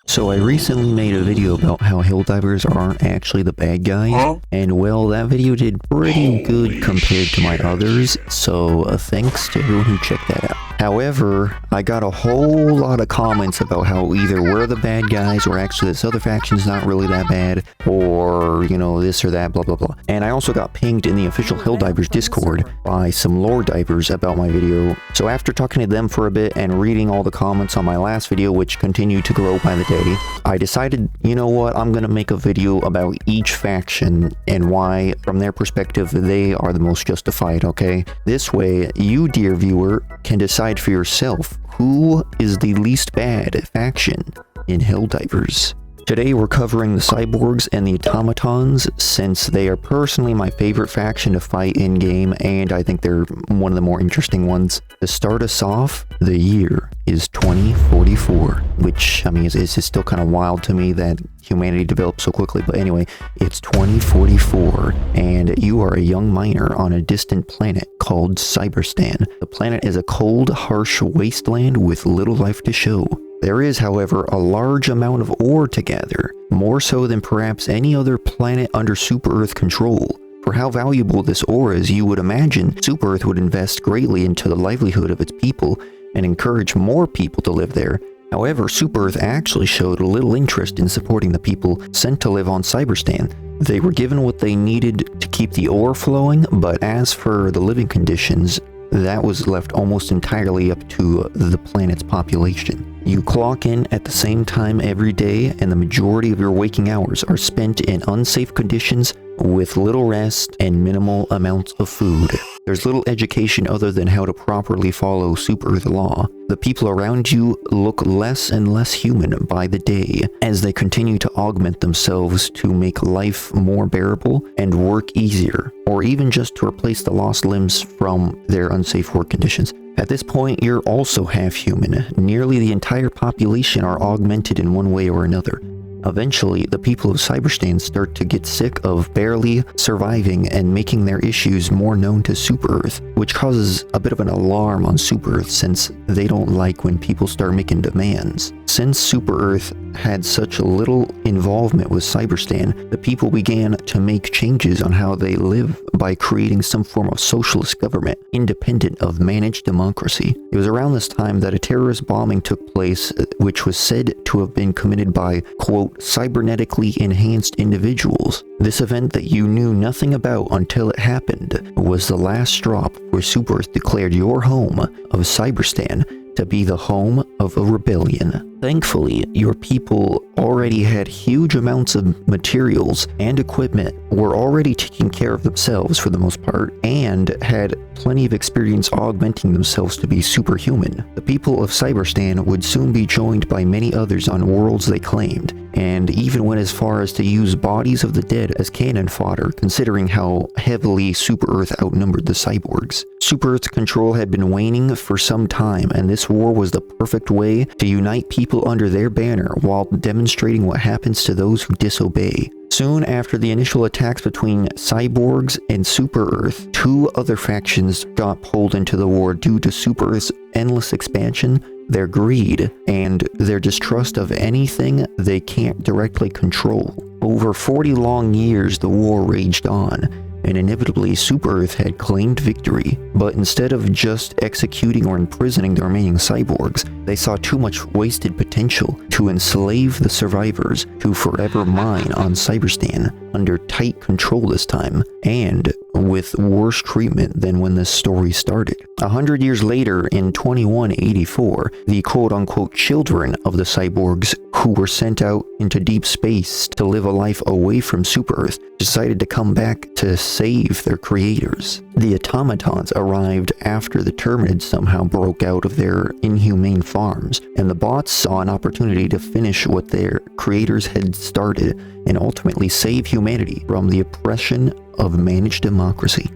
So I recently made a video about how Helldivers aren't actually the bad guys, and well, that video did pretty good compared to my others, so thanks to everyone who checked that out. However, I got a whole lot of comments about how either we're the bad guys or actually this other faction's not really that bad, or, you know, this or that, blah blah blah. And I also got pinged in the official Helldivers Discord by some lore divers about my video. So after talking to them for a bit and reading all the comments on my last video, which continued to grow by the day, I decided, you know what, I'm gonna make a video about each faction and why, from their perspective, they are the most justified, okay? This way, you, dear viewer, can decide for yourself who is the least bad faction in Helldivers. Today we're covering the Cyborgs and the Automatons, since they are personally my favorite faction to fight in-game, and I think they're one of the more interesting ones. To start us off, the year is 2044, which, I mean, is still kind of wild to me that humanity developed so quickly, but anyway, it's 2044, and you are a young miner on a distant planet called Cyberstan. The planet is a cold, harsh wasteland with little life to show. There is, however, a large amount of ore to gather, more so than perhaps any other planet under Super Earth control. For how valuable this ore is, you would imagine Super Earth would invest greatly into the livelihood of its people and encourage more people to live there. However, Super Earth actually showed little interest in supporting the people sent to live on Cyberstan. They were given what they needed to keep the ore flowing, but as for the living conditions, that was left almost entirely up to the planet's population. You clock in at the same time every day, and the majority of your waking hours are spent in unsafe conditions with little rest and minimal amounts of food. There's little education other than how to properly follow Super Earth law. The people around you look less and less human by the day as they continue to augment themselves to make life more bearable and work easier, or even just to replace the lost limbs from their unsafe work conditions. At this point, you're also half human. Nearly the entire population are augmented in one way or another. Eventually, the people of Cyberstan start to get sick of barely surviving and making their issues more known to Super Earth, which causes a bit of an alarm on Super Earth since they don't like when people start making demands. Since Super Earth had such little involvement with Cyberstan, the people began to make changes on how they live by creating some form of socialist government, independent of managed democracy. It was around this time that a terrorist bombing took place, which was said to have been committed by, quote, cybernetically enhanced individuals. This event that you knew nothing about until it happened was the last straw where Super Earth declared your home of Cyberstan to be the home of a rebellion. Thankfully, your people already had huge amounts of materials and equipment, were already taking care of themselves for the most part, and had plenty of experience augmenting themselves to be superhuman. The people of Cyberstan would soon be joined by many others on worlds they claimed, and even went as far as to use bodies of the dead as cannon fodder, considering how heavily Super Earth outnumbered the Cyborgs. Super Earth's control had been waning for some time, and this war was the perfect way to unite people under their banner while demonstrating what happens to those who disobey. Soon after the initial attacks between Cyborgs and Super Earth, two other factions got pulled into the war due to Super Earth's endless expansion, their greed, and their distrust of anything they can't directly control. Over 40 long years, the war raged on, and inevitably Super Earth had claimed victory, but instead of just executing or imprisoning the remaining cyborgs, they saw too much wasted potential to enslave the survivors to forever mine on Cyberstan under tight control this time, and with worse treatment than when this story started. 100 years later, in 2184, the quote-unquote children of the cyborgs who were sent out into deep space to live a life away from Super Earth decided to come back to save their creators. The automatons arrived after the Terminids somehow broke out of their inhumane farms, and the bots saw an opportunity to finish what their creators had started and ultimately save humanity from the oppression of managed democracy.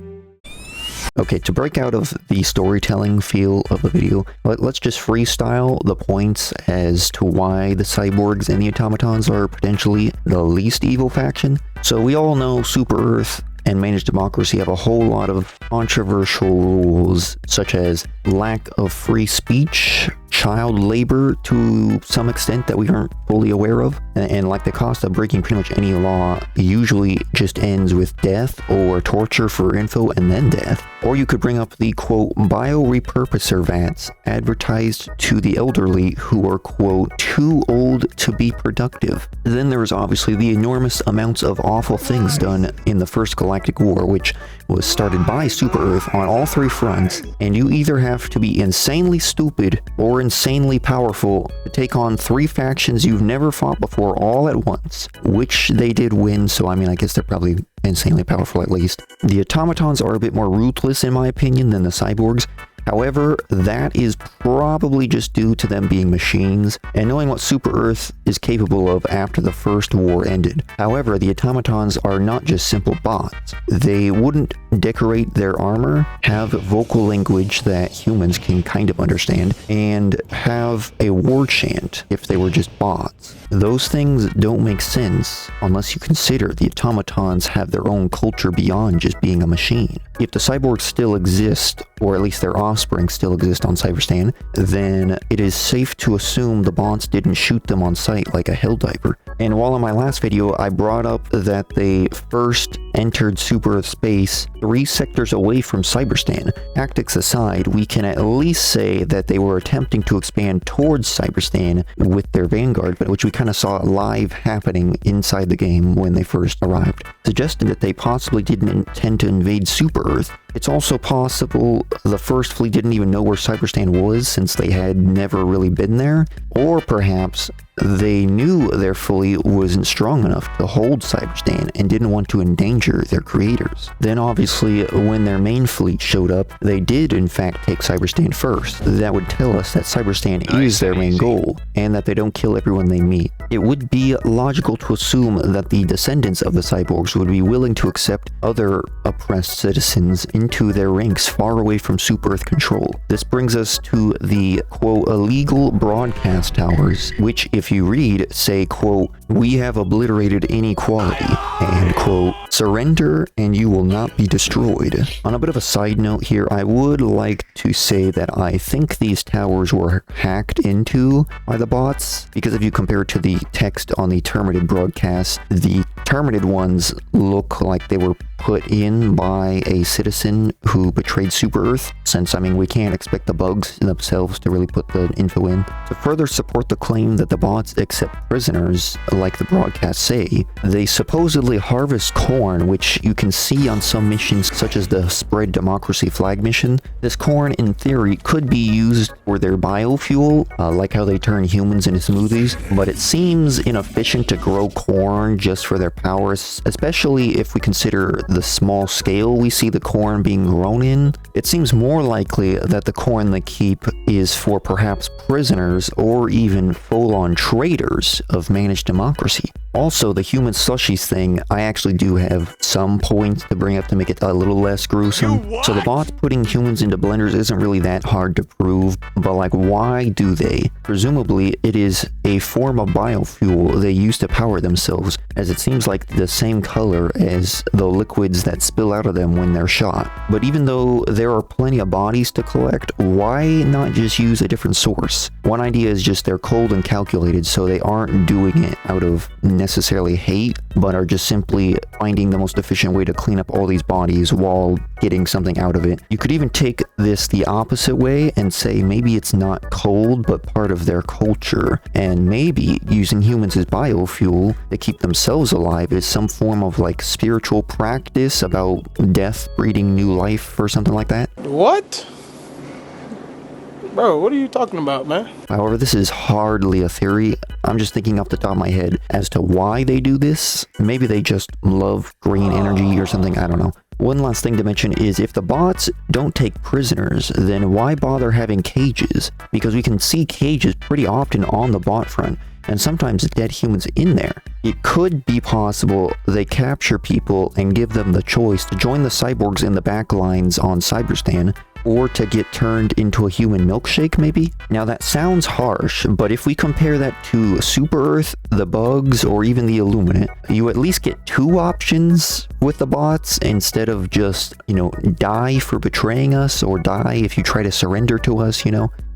Okay, to break out of the storytelling feel of the video, let's just freestyle the points as to why the Cyborgs and the Automatons are potentially the least evil faction. So we all know Super Earth and managed democracy have a whole lot of controversial rules, such as lack of free speech, child labor to some extent that we aren't fully aware of. And like the cost of breaking pretty much any law usually just ends with death or torture for info and then death. Or you could bring up the, quote, biorepurposer vats advertised to the elderly who are, quote, too old to be productive. Then there is obviously the enormous amounts of awful things done in the First Galactic War, which was started by Super Earth on all three fronts, and you either have to be insanely stupid or insanely powerful to take on three factions you've never fought before all at once, which they did win, so I mean, I guess they're probably insanely powerful at least. The automatons are a bit more ruthless in my opinion than the cyborgs. However, that is probably just due to them being machines and knowing what Super Earth is capable of after the first war ended. However, the automatons are not just simple bots. They wouldn't decorate their armor, have vocal language that humans can kind of understand, and have a war chant if they were just bots. Those things don't make sense unless you consider the automatons have their own culture beyond just being a machine. If the cyborgs still exist, or at least their offspring still exist on Cyberstan, then it is safe to assume the bots didn't shoot them on sight like a Helldiver. And while in my last video I brought up that they first entered Super Earth space 3 sectors away from Cyberstan, tactics aside, we can at least say that they were attempting to expand towards Cyberstan with their vanguard, but which we kind of saw live happening inside the game when they first arrived, suggesting that they possibly didn't intend to invade Super Earth. It's also possible the first fleet didn't even know where Cyberstan was since they had never really been there, or perhaps they knew their fleet wasn't strong enough to hold Cyberstan and didn't want to endanger their creators. Then obviously when their main fleet showed up, they did in fact take Cyberstan first. That would tell us that Cyberstan is their main goal, and that they don't kill everyone they meet. It would be logical to assume that the descendants of the cyborgs would be willing to accept other oppressed citizens into their ranks far away from Super Earth control. This brings us to the, quote, illegal broadcast towers, which if you read, say, quote, we have obliterated inequality, and, quote, surrender and you will not be destroyed. On a bit of a side note here, I would like to say that I think these towers were hacked into by the bots, because if you compare it to the text on the terminated broadcast, the terminated ones look like they were put in by a citizen who betrayed Super Earth, since, I mean, we can't expect the bugs themselves to really put the info in. To further support the claim that the bots accept prisoners, like the broadcasts say, they supposedly harvest corn, which you can see on some missions such as the Spread Democracy flag mission. This corn, in theory, could be used for their biofuel, like how they turn humans into smoothies, but it seems inefficient to grow corn just for their powers, especially if we consider the small scale we see the corn being grown in. It seems more likely that the corn they keep is for perhaps prisoners or even full-on traitors of managed democracy. Also, the human slushies thing, I actually do have some points to bring up to make it a little less gruesome. So the bots putting humans into blenders isn't really that hard to prove, but like, why do they? Presumably, it is a form of biofuel they use to power themselves, as it seems like the same color as the liquids that spill out of them when they're shot. But even though there are plenty of bodies to collect, why not just use a different source? One idea is just they're cold and calculated, so they aren't doing it out of necessarily hate, but are just simply finding the most efficient way to clean up all these bodies while getting something out of it. You could even take this the opposite way and say maybe it's not cold, but part of their culture, and maybe using humans as biofuel to keep themselves alive is some form of like spiritual practice about death breeding new life or something like that. What? Bro, what are you talking about, man? However, this is hardly a theory. I'm just thinking off the top of my head as to why they do this. Maybe they just love green energy or something, I don't know. One last thing to mention is if the bots don't take prisoners, then why bother having cages? Because we can see cages pretty often on the bot front, and sometimes dead humans in there. It could be possible they capture people and give them the choice to join the cyborgs in the back lines on Cyberstan, or to get turned into a human milkshake, maybe? Now that sounds harsh, but if we compare that to Super Earth, the bugs, or even the Illuminate, you at least get two options with the bots instead of just, die for betraying us, or die if you try to surrender to us,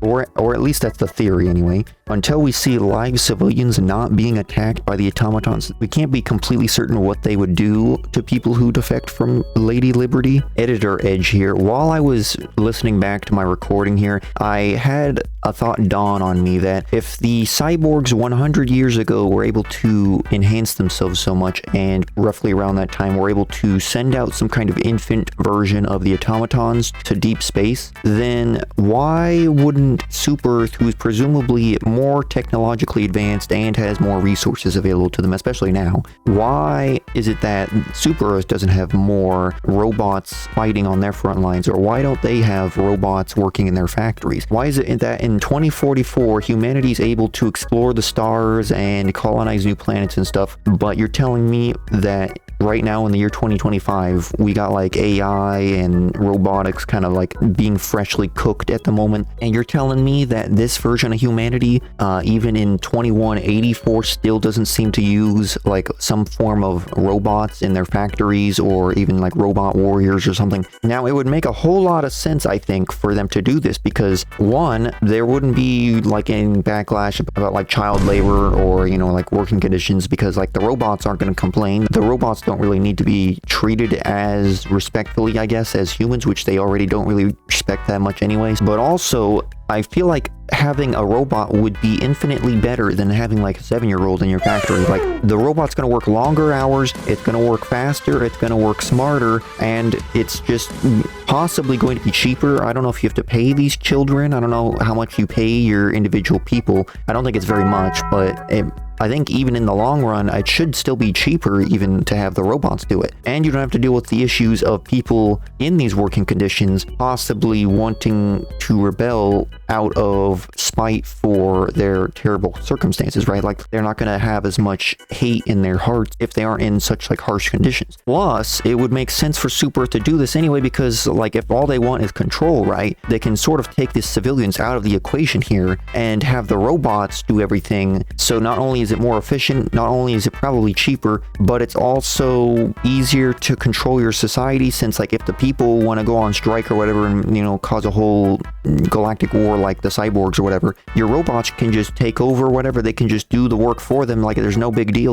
or at least that's the theory anyway. Until we see live civilians not being attacked by the automatons, we can't be completely certain what they would do to people who defect from Lady Liberty. Editor Edge here. While I was listening back to my recording here, I had a thought dawn on me that if the cyborgs 100 years ago were able to enhance themselves so much, and roughly around that time were able to send out some kind of infant version of the automatons to deep space, then why wouldn't Super Earth, who's presumably more technologically advanced and has more resources available to them, especially now, why is it that Super Earth doesn't have more robots fighting on their front lines, or why don't they have robots working in their factories? Why is it that in 2044 humanity's able to explore the stars and colonize new planets and stuff, but you're telling me that right now in the year 2025 we got like AI and robotics kind of like being freshly cooked at the moment, and you're telling me that this version of humanity even in 2184 still doesn't seem to use like some form of robots in their factories, or even like robot warriors or something? Now it would make a whole lot of sense, I think, for them to do this, because one, there wouldn't be like any backlash about like child labor or like working conditions, because like the robots aren't going to complain. The robots don't really need to be treated as respectfully, I guess, as humans, which they already don't really respect that much anyways. But also, I feel like having a robot would be infinitely better than having like a 7-year-old in your factory. Like, the robot's going to work longer hours, it's going to work faster, it's going to work smarter, and it's just possibly going to be cheaper. I don't know if you have to pay these children. I don't know how much you pay your individual people. I don't think it's very much, but I think even in the long run, it should still be cheaper even to have the robots do it. And you don't have to deal with the issues of people in these working conditions possibly wanting to rebel out of spite for their terrible circumstances, right? Like, they're not going to have as much hate in their hearts if they aren't in such like harsh conditions. Plus, it would make sense for Super Earth to do this anyway, because like if all they want is control, right, they can sort of take the civilians out of the equation here and have the robots do everything. So not only is it more efficient, not only is it probably cheaper, but it's also easier to control your society, since like if the people want to go on strike or whatever and cause a whole galactic war like the cyborgs or whatever, your robots can just take over whatever. They can just do the work for them, like there's no big deal.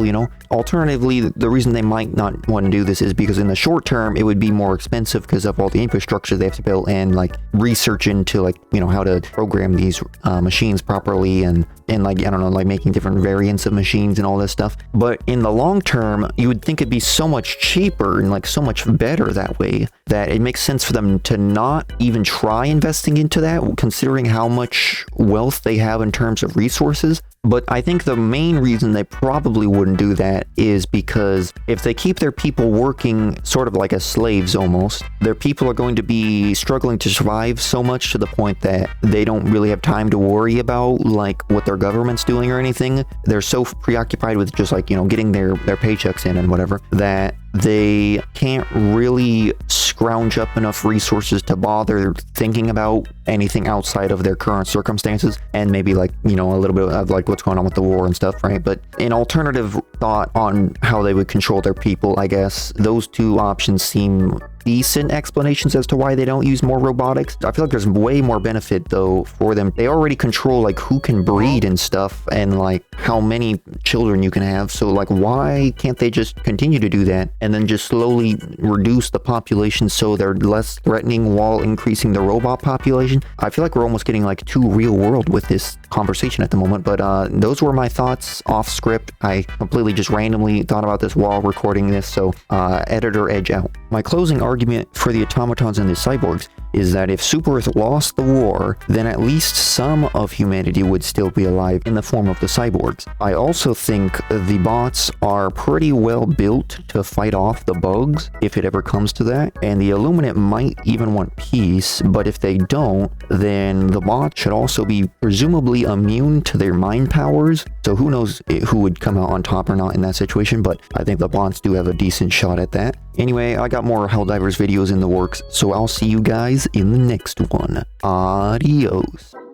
Alternatively, the reason they might not want to do this is because in the short term it would be more expensive because of all the infrastructure they have to build and like research into like how to program these machines properly, and like I don't know, like making different variants of machines and all this stuff. But in the long term, you would think it'd be so much cheaper and like so much better that way, that it makes sense for them to not even try investing into that, considering how much wealth they have in terms of resources. But I think the main reason they probably wouldn't do that is because if they keep their people working sort of like as slaves almost, their people are going to be struggling to survive so much to the point that they don't really have time to worry about like what their government's doing or anything. They're so preoccupied with just like, getting their paychecks in and whatever, that they can't really scrounge up enough resources to bother thinking about anything outside of their current circumstances, and maybe like a little bit of like what's going on with the war and stuff, right? But an alternative thought on how they would control their people, I guess those two options seem decent explanations as to why they don't use more robotics. I feel like there's way more benefit though for them. They already control like who can breed and stuff, and like how many children you can have. So like, why can't they just continue to do that and then just slowly reduce the population so they're less threatening while increasing the robot population? I feel like we're almost getting like too real world with this conversation at the moment. But those were my thoughts off script. I completely just randomly thought about this while recording this. So editor Edge out. My closing argument for the automatons and the cyborgs is that if Super Earth lost the war, then at least some of humanity would still be alive in the form of the cyborgs. I also think the bots are pretty well built to fight off the bugs if it ever comes to that, and the Illuminate might even want peace, but if they don't, then the bots should also be presumably immune to their mind powers. So who knows who would come out on top or not in that situation, but I think the bots do have a decent shot at that. Anyway, I got more Helldivers videos in the works, so I'll see you guys guys in the next one. Adios.